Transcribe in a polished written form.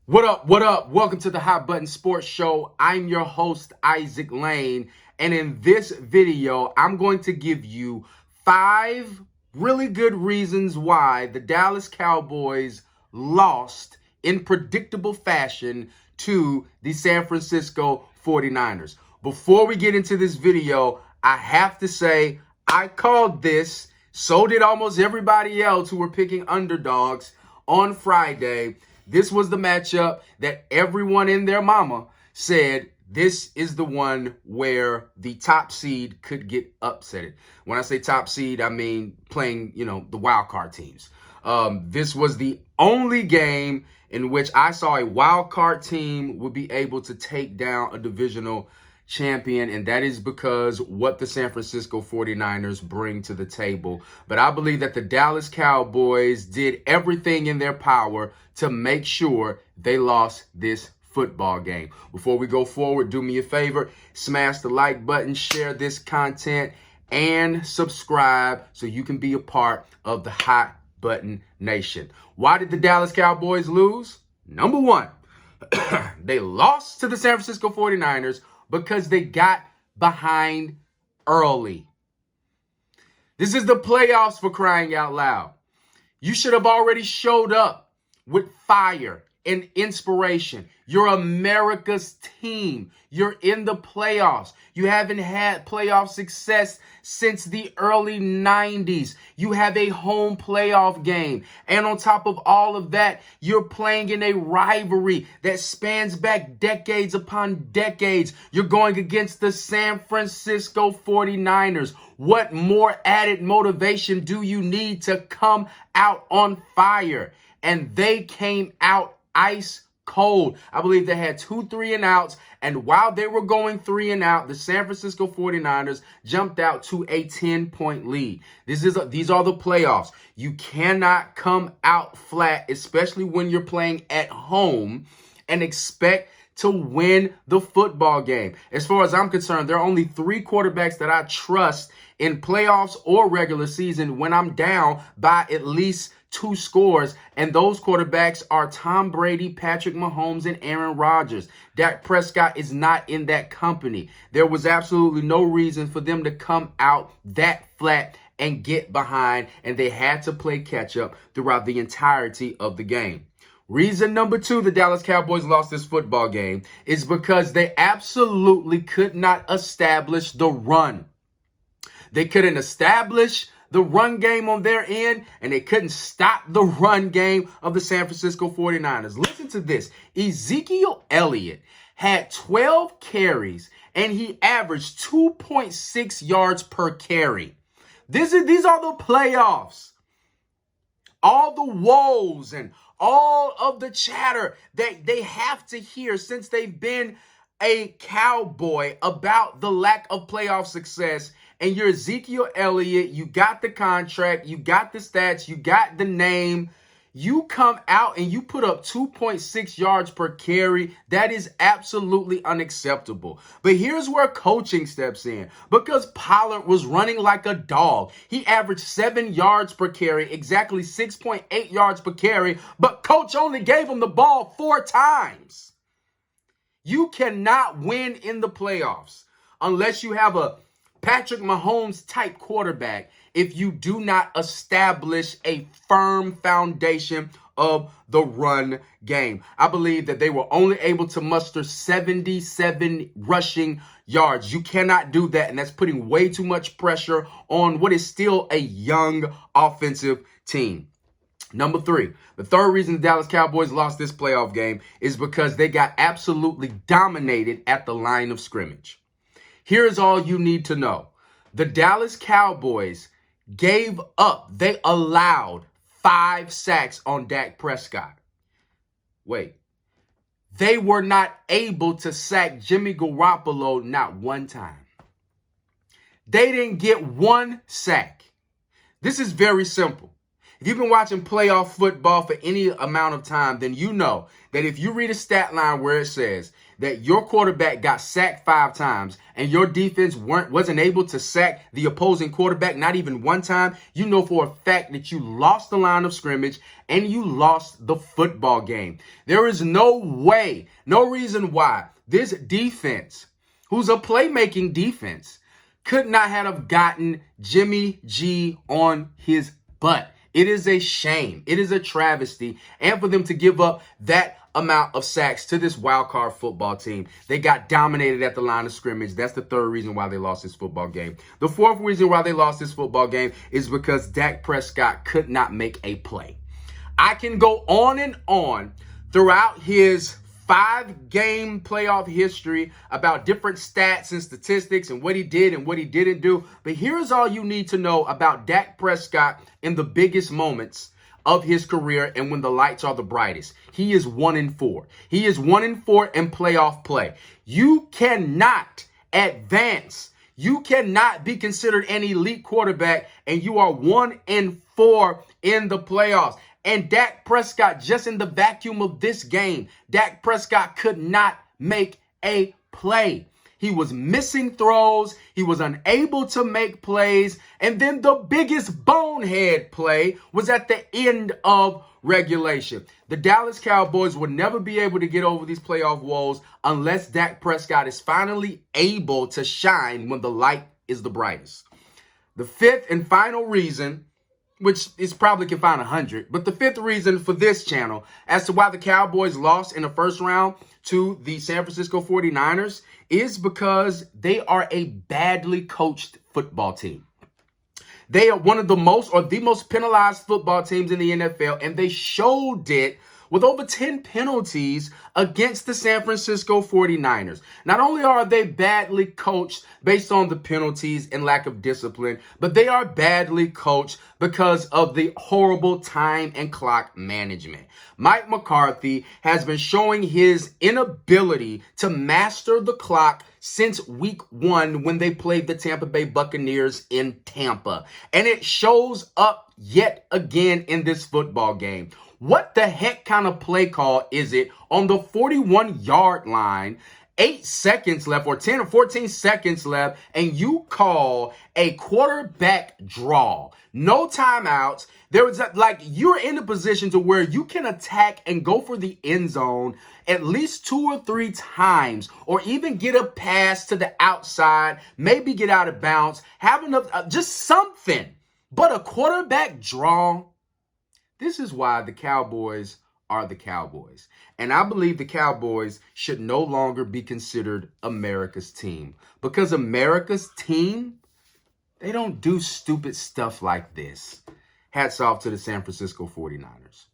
What up? What up? Welcome to the Hot Button Sports Show. I'm your host, Isaac Lane. And in this video, I'm going to give you 5 really good reasons why the Dallas Cowboys lost in predictable fashion to the San Francisco 49ers. Before we get into this video, I have to say I called this. So did almost everybody else who were picking underdogs on Friday. This was the matchup that everyone and their mama said this is the one where the top seed could get upset. When I say top seed, I mean playing, the wild card teams. This was the only game in which I saw a wild card team would be able to take down a divisional champion, and that is because what the San Francisco 49ers bring to the table. But I believe that the Dallas Cowboys did everything in their power to make sure they lost this football game. Before we go forward, do me a favor, smash the like button, share this content, and subscribe so you can be a part of the Hot Button Nation. Why did the Dallas Cowboys lose? Number one, they lost to the San Francisco 49ers because they got behind early. This is the playoffs, for crying out loud. You should have already showed up with fire and inspiration. You're America's team. You're in the playoffs. You haven't had playoff success since the early 90s. You have a home playoff game. And on top of all of that, you're playing in a rivalry that spans back decades upon decades. You're going against the San Francisco 49ers. What more added motivation do you need to come out on fire? And they came out ice cold. I believe they had 2 3-and-outs, and while they were going 3-and-out, the San Francisco 49ers jumped out to a 10-point lead. These are the playoffs. You cannot come out flat, especially when you're playing at home, and expect to win the football game. As far as I'm concerned, there are only 3 quarterbacks that I trust in playoffs or regular season when I'm down by at least 2 scores, and those quarterbacks are Tom Brady, Patrick Mahomes, and Aaron Rodgers. Dak Prescott is not in that company. There was absolutely no reason for them to come out that flat and get behind, and they had to play catch up throughout the entirety of the game. Reason number 2 the Dallas Cowboys lost this football game is because they absolutely could not establish the run. They couldn't establish the run game on their end, and they couldn't stop the run game of the San Francisco 49ers. Listen to this. Ezekiel Elliott had 12 carries, and he averaged 2.6 yards per carry. These are the playoffs. All the woes and all of the chatter that they have to hear since they've been a Cowboy about the lack of playoff success. And you're Ezekiel Elliott, you got the contract, you got the stats, you got the name. You come out and you put up 2.6 yards per carry. That is absolutely unacceptable. But here's where coaching steps in. Because Pollard was running like a dog. He averaged 7 yards per carry, exactly 6.8 yards per carry. But coach only gave him the ball 4 times. You cannot win in the playoffs unless you have a Patrick Mahomes type quarterback if you do not establish a firm foundation of the run game. I believe that they were only able to muster 77 rushing yards. You cannot do that, and that's putting way too much pressure on what is still a young offensive team. Number 3, the third reason the Dallas Cowboys lost this playoff game is because they got absolutely dominated at the line of scrimmage. Here's all you need to know. The Dallas Cowboys gave up. They allowed 5 sacks on Dak Prescott. Wait. They were not able to sack Jimmy Garoppolo not one time. They didn't get 1 sack. This is very simple. If you've been watching playoff football for any amount of time, then you know that if you read a stat line where it says that your quarterback got sacked 5 times and your defense wasn't able to sack the opposing quarterback not even one time, you know for a fact that you lost the line of scrimmage and you lost the football game. There is no way, no reason why this defense, who's a playmaking defense, could not have gotten Jimmy G on his butt. It is a shame. It is a travesty. And for them to give up that amount of sacks to this wild card football team. They got dominated at the line of scrimmage. That's the third reason why they lost this football game. The fourth reason why they lost this football game is because Dak Prescott could not make a play. I can go on and on throughout his 5-game playoff history about different stats and statistics and what he did and what he didn't do. But here's all you need to know about Dak Prescott in the biggest moments of his career and when the lights are the brightest. He is 1-4. He is 1-4 in playoff play. You cannot advance. You cannot be considered an elite quarterback and you are 1-4 in the playoffs. And Dak Prescott, just in the vacuum of this game, Dak Prescott could not make a play. He was missing throws. He was unable to make plays. And then the biggest bonehead play was at the end of regulation. The Dallas Cowboys would never be able to get over these playoff woes unless Dak Prescott is finally able to shine when the light is the brightest. The fifth and final reason, which is probably can find 100. But the fifth reason for this channel as to why the Cowboys lost in the first round to the San Francisco 49ers is because they are a badly coached football team. They are one of the most or the most penalized football teams in the NFL, and they showed it with over 10 penalties against the San Francisco 49ers. Not only are they badly coached based on the penalties and lack of discipline, but they are badly coached because of the horrible time and clock management. Mike McCarthy has been showing his inability to master the clock since week 1 when they played the Tampa Bay Buccaneers in Tampa. And it shows up yet again in this football game. What the heck kind of play call is it on the 41-yard line, 8 seconds left or 10 or 14 seconds left, and you call a quarterback draw? No timeouts. You're in a position to where you can attack and go for the end zone at least 2 or 3 times, or even get a pass to the outside, maybe get out of bounds, have enough, just something. But a quarterback draw? This is why the Cowboys are the Cowboys. And I believe the Cowboys should no longer be considered America's team. Because America's team, they don't do stupid stuff like this. Hats off to the San Francisco 49ers.